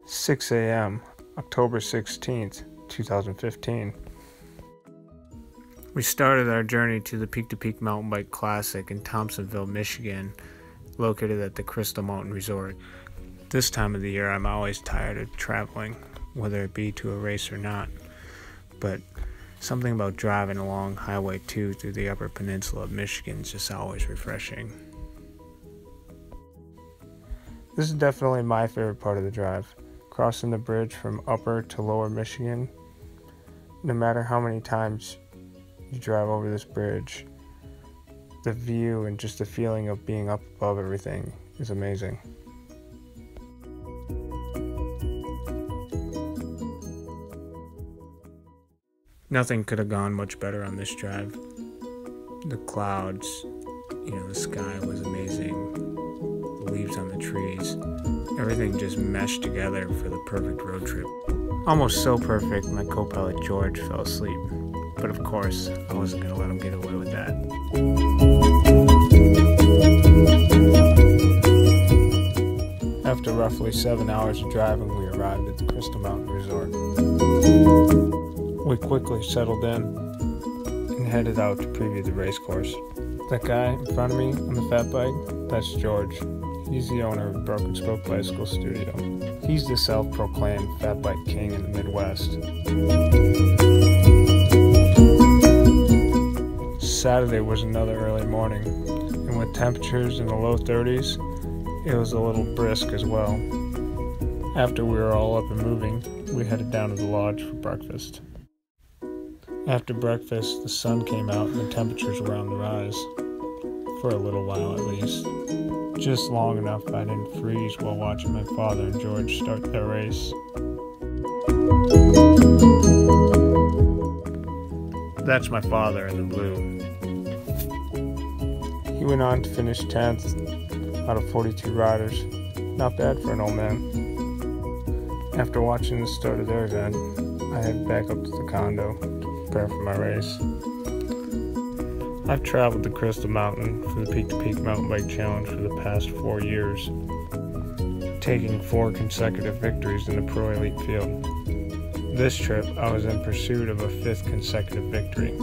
6 a.m., October 16th, 2015. We started our journey to the Peak to Peak Mountain Bike Classic in Thompsonville, Michigan, located at the Crystal Mountain Resort. This time of the year, I'm always tired of traveling, whether it be to a race or not. But something about driving along Highway 2 through the Upper Peninsula of Michigan is just always refreshing. This is definitely my favorite part of the drive. Crossing the bridge from Upper to Lower Michigan. No matter how many times you drive over this bridge, the view and just the feeling of being up above everything is amazing. Nothing could have gone much better on this drive. The clouds, the sky was amazing. The leaves on the trees. Everything just meshed together for the perfect road trip. Almost so perfect, my co-pilot George fell asleep. But of course, I wasn't going to let him get away with that. After roughly 7 hours of driving, we arrived at the Crystal Mountain Resort. We quickly settled in and headed out to preview the race course. That guy in front of me on the fat bike, that's George. He's the owner of Broken Spoke Bicycle Studio. He's the self-proclaimed fat bike king in the Midwest. Saturday was another early morning, and with temperatures in the low 30s, it was a little brisk as well. After we were all up and moving, we headed down to the lodge for breakfast. After breakfast, the sun came out and the temperatures were on the rise. For a little while at least. Just long enough I didn't freeze while watching my father and George start their race. That's my father in the blue. He went on to finish 10th out of 42 riders. Not bad for an old man. After watching the start of their event, I headed back up to the condo to prepare for my race. I've traveled the Crystal Mountain for the Peak to Peak Mountain Bike Challenge for the past 4 years, taking 4 consecutive victories in the Pro Elite field. This trip, I was in pursuit of a 5th consecutive victory.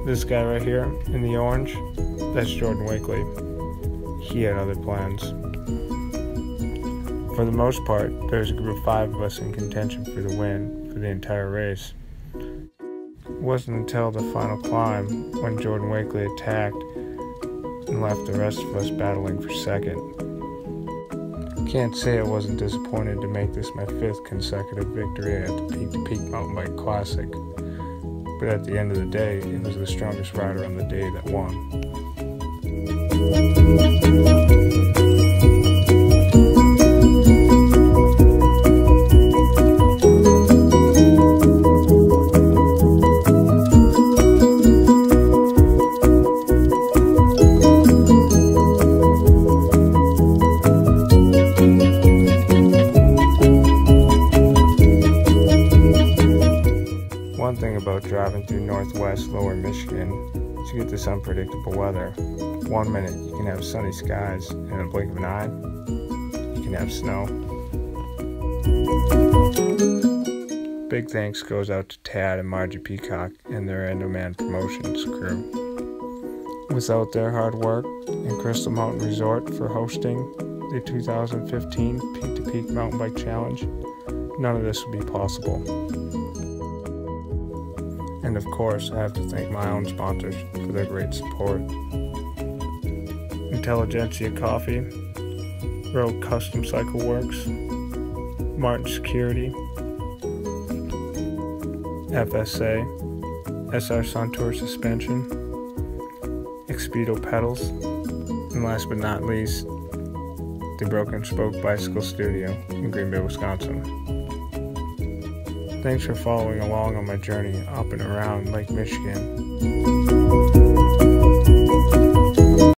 This guy right here in the orange, that's Jordan Wakely. He had other plans. For the most part, there's a group of 5 of us in contention for the win for the entire race. It wasn't until the final climb when Jordan Wakely attacked and left the rest of us battling for second. Can't say I wasn't disappointed to make this my 5th consecutive victory at the Peak to Peak Mountain Bike Classic, but at the end of the day, it was the strongest rider on the day that won. One thing about driving through northwest lower Michigan is you get this unpredictable weather. 1 minute you can have sunny skies, and in a blink of an eye, you can have snow. Big thanks goes out to Tad and Margie Peacock and their Endoman Promotions crew. Without their hard work and Crystal Mountain Resort for hosting the 2015 Peak to Peak Mountain Bike Challenge, none of this would be possible. And of course, I have to thank my own sponsors for their great support. Intelligentsia Coffee, Road Custom Cycle Works, Martin Security, FSA, SR Suntour Suspension, Expedo Pedals, and last but not least, the Broken Spoke Bicycle Studio in Green Bay, Wisconsin. Thanks for following along on my journey up and around Lake Michigan.